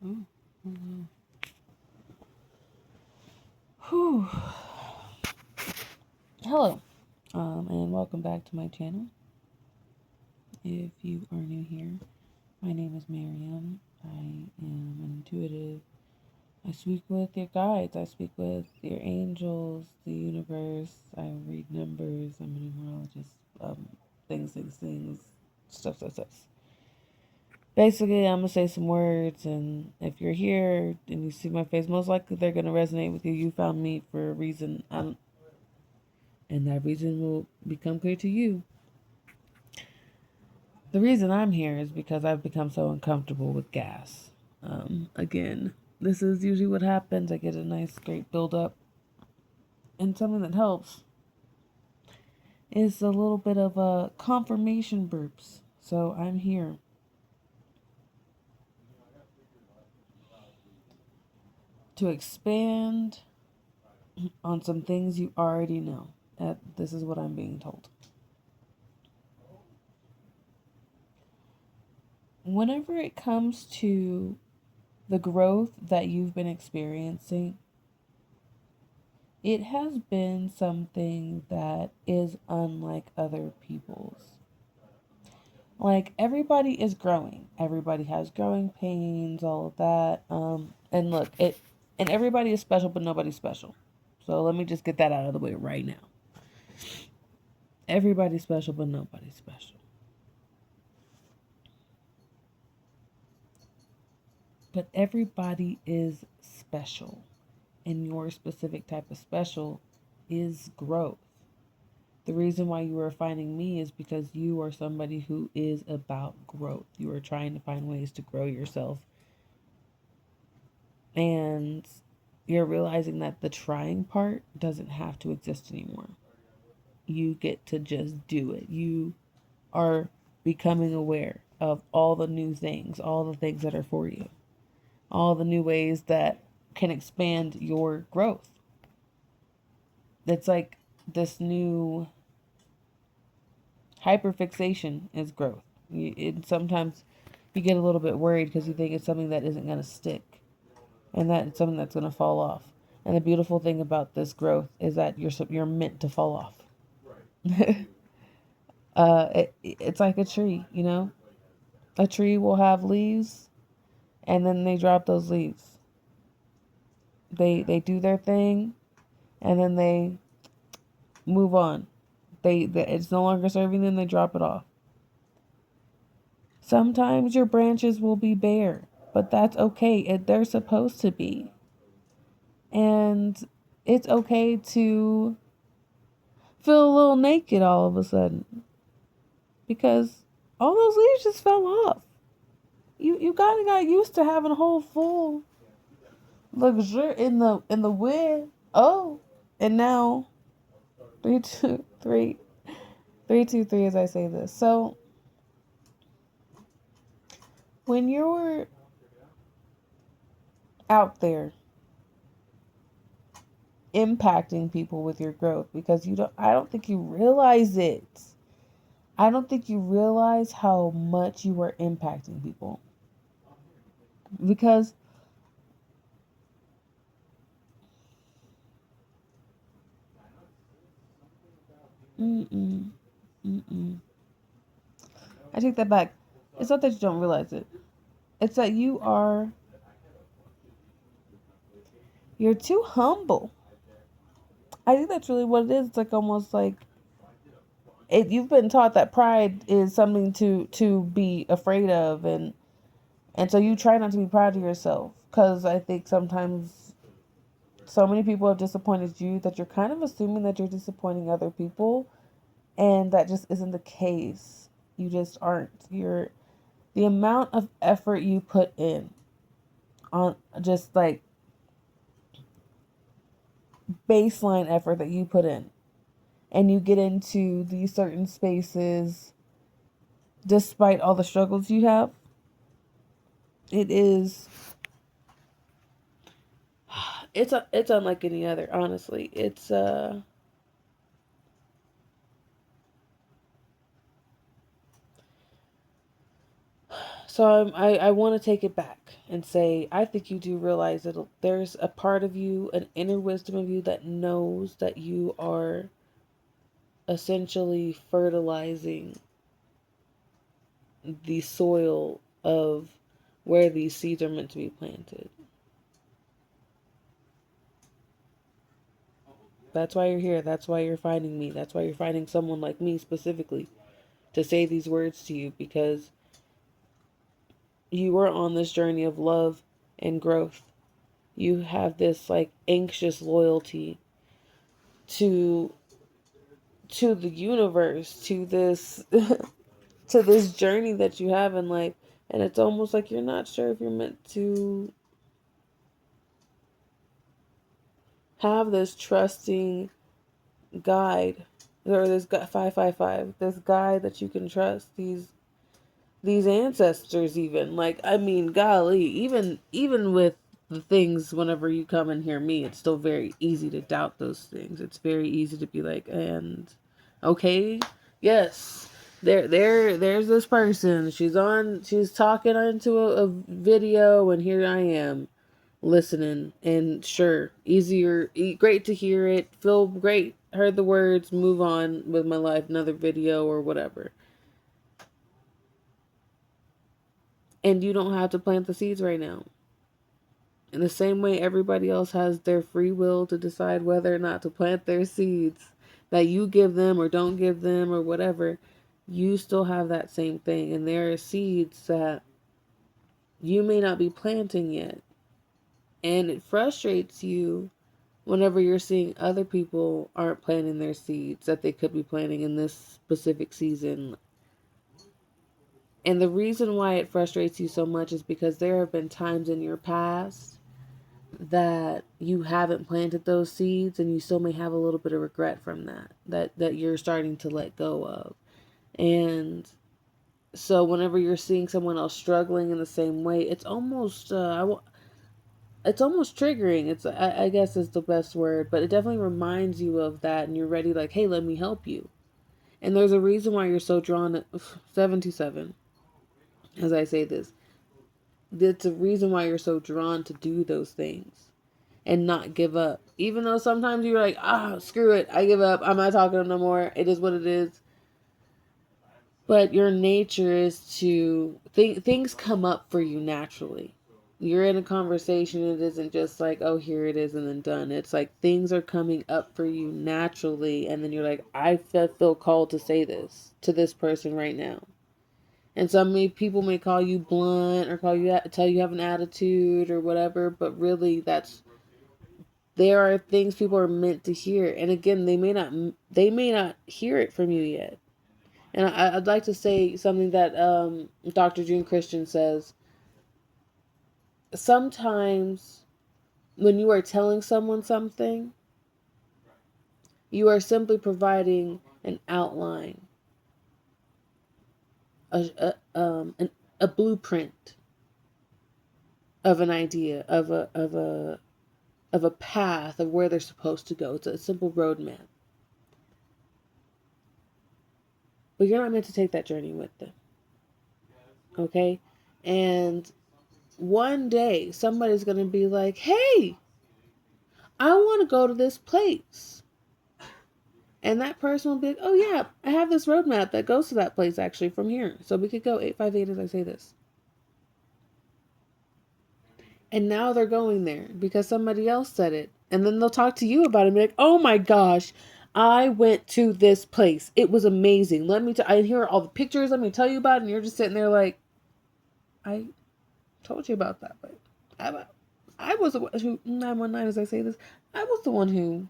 Oh, hello. Whew. Hello, and welcome back to my channel. If you are new here, my name is Miriam. I am an intuitive. I speak with your guides. I speak with your angels, the universe. I read numbers. I'm a numerologist. Things, stuff. Basically, I'm gonna say some words, and if you're here and you see my face, most likely they're gonna resonate with you. You found me for a reason. And that reason will become clear to you. The reason I'm here is because I've become so uncomfortable with gas. Again, this is usually what happens. I get a nice, great buildup. And something that helps is a little bit of a confirmation burps. So I'm here to expand on some things you already know. This is what I'm being told. Whenever it comes to the growth that you've been experiencing, it has been something that is unlike other people's. Like, everybody is growing. Everybody has growing pains, all of that. And look, and everybody is special, but nobody's special. So let me just get that out of the way right now. Everybody's special, but nobody's special. But everybody is special. And your specific type of special is growth. The reason why you are finding me is because you are somebody who is about growth. You are trying to find ways to grow yourself. And you're realizing that the trying part doesn't have to exist anymore. You get to just do it. You are becoming aware of all the new things, all the things that are for you, all the new ways that can expand your growth. It's like this new hyperfixation is growth. Sometimes you get a little bit worried because you think it's something that isn't going to stick and that it's something that's going to fall off. And the beautiful thing about this growth is that you're meant to fall off. It's like a tree, you know? A tree will have leaves and then they drop those leaves. They do their thing and then they move on. It's no longer serving them, they drop it off. Sometimes your branches will be bare, but that's okay. They're supposed to be. And it's okay to feel a little naked all of a sudden because all those leaves just fell off. You kind of got used to having a whole full luxury in the wind. Oh, and now 3, 2, 3, 3, 2, 3 as I say this. So when you're out there impacting people with your growth, because I don't think you realize it. I don't think you realize how much you are impacting people. Because mm-mm, mm-mm. I take that back. It's not that you don't realize it. It's that you're too humble. I think that's really what it is. It's like almost like you've been taught that pride is something to be afraid of, and so you try not to be proud of yourself because I think sometimes so many people have disappointed you that you're kind of assuming that you're disappointing other people, and that just isn't the case. You just aren't. The amount of effort you put in on just like baseline effort that you put in, and you get into these certain spaces despite all the struggles you have, it is it's unlike any other, honestly. It's So I want to take it back and say, I think you do realize that there's a part of you, an inner wisdom of you, that knows that you are essentially fertilizing the soil of where these seeds are meant to be planted. That's why you're here. That's why you're finding me. That's why you're finding someone like me specifically to say these words to you, because you are on this journey of love and growth. You have this like anxious loyalty to the universe, to this to this journey that you have in life, and it's almost like you're not sure if you're meant to have this trusting guide, or this 555, this guide that you can trust, these ancestors. Even, like, I mean, golly, even with the things, whenever you come and hear me, it's still very easy to doubt those things. It's very easy to be like, and okay, yes, there's this person, she's talking into a video, and here I am listening, and sure, easier, great to hear it, feel great, heard the words, move on with my life, another video or whatever. And you don't have to plant the seeds right now. In the same way everybody else has their free will to decide whether or not to plant their seeds that you give them or don't give them or whatever, you still have that same thing. And there are seeds that you may not be planting yet. And it frustrates you whenever you're seeing other people aren't planting their seeds that they could be planting in this specific season. And the reason why it frustrates you so much is because there have been times in your past that you haven't planted those seeds, and you still may have a little bit of regret from that you're starting to let go of. And so whenever you're seeing someone else struggling in the same way, it's almost it's almost triggering. It's, I guess is the best word, but it definitely reminds you of that, and you're ready, like, hey, let me help you. And there's a reason why you're so drawn to 77, as I say this. It's a reason why you're so drawn to do those things and not give up. Even though sometimes you're like, screw it, I give up, I'm not talking to them no more, it is what it is. But your nature is to things come up for you naturally. You're in a conversation, it isn't just like, oh, here it is and then done. It's like things are coming up for you naturally, and then you're like, I feel called to say this to this person right now. And some people may call you blunt or tell you have an attitude or whatever, but really there are things people are meant to hear. And again, they may not hear it from you yet. And I'd like to say something that Dr. June Christian says. Sometimes when you are telling someone something, you are simply providing an outline, a blueprint of an idea, of a path of where they're supposed to go. It's a simple roadmap. But you're not meant to take that journey with them. Okay? And one day somebody's going to be like, hey, I want to go to this place. And that person will be like, oh yeah, I have this roadmap that goes to that place actually from here. So we could go 858 as I say this. And now they're going there because somebody else said it. And then they'll talk to you about it and be like, oh my gosh, I went to this place. It was amazing. I hear all the pictures. Let me tell you about it. And you're just sitting there like, I told you about that. But I was the one who, 919 as I say this, I was the one who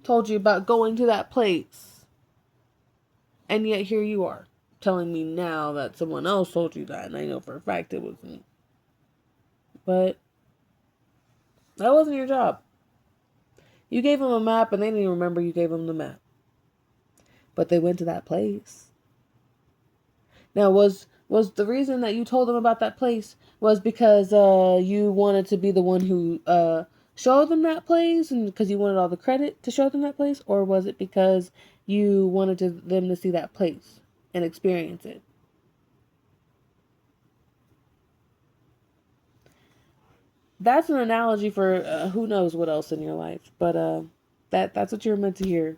told you about going to that place. And yet here you are telling me now that someone else told you that. And I know for a fact it was me. But that wasn't your job. You gave them a map and they didn't even remember you gave them the map. But they went to that place. Now, was the reason that you told them about that place was because you wanted to be the one who showed them that place, and because you wanted all the credit to show them that place? Or was it because you wanted them to see that place and experience it? that's an analogy for who knows what else in your life. But that's what you're meant to hear.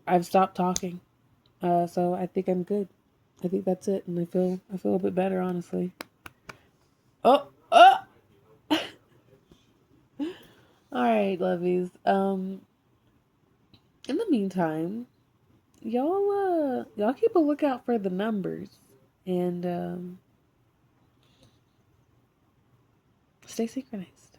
I've stopped talking, so I think I'm good. I think that's it, and I feel a bit better, honestly. Oh, oh. All right, lovies. In the meantime, y'all keep a lookout for the numbers, and stay synchronized.